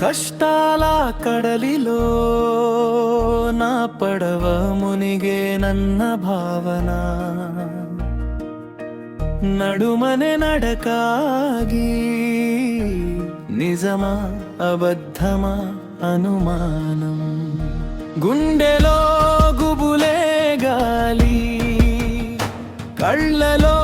కష్టాల కడలిలో నా పడవ మునిగే నన్న భావన నడుమనే నడకాగి నిజమా అబద్ధమా అనుమానం గుండెలో గుబులే గాలి కళ్ళలో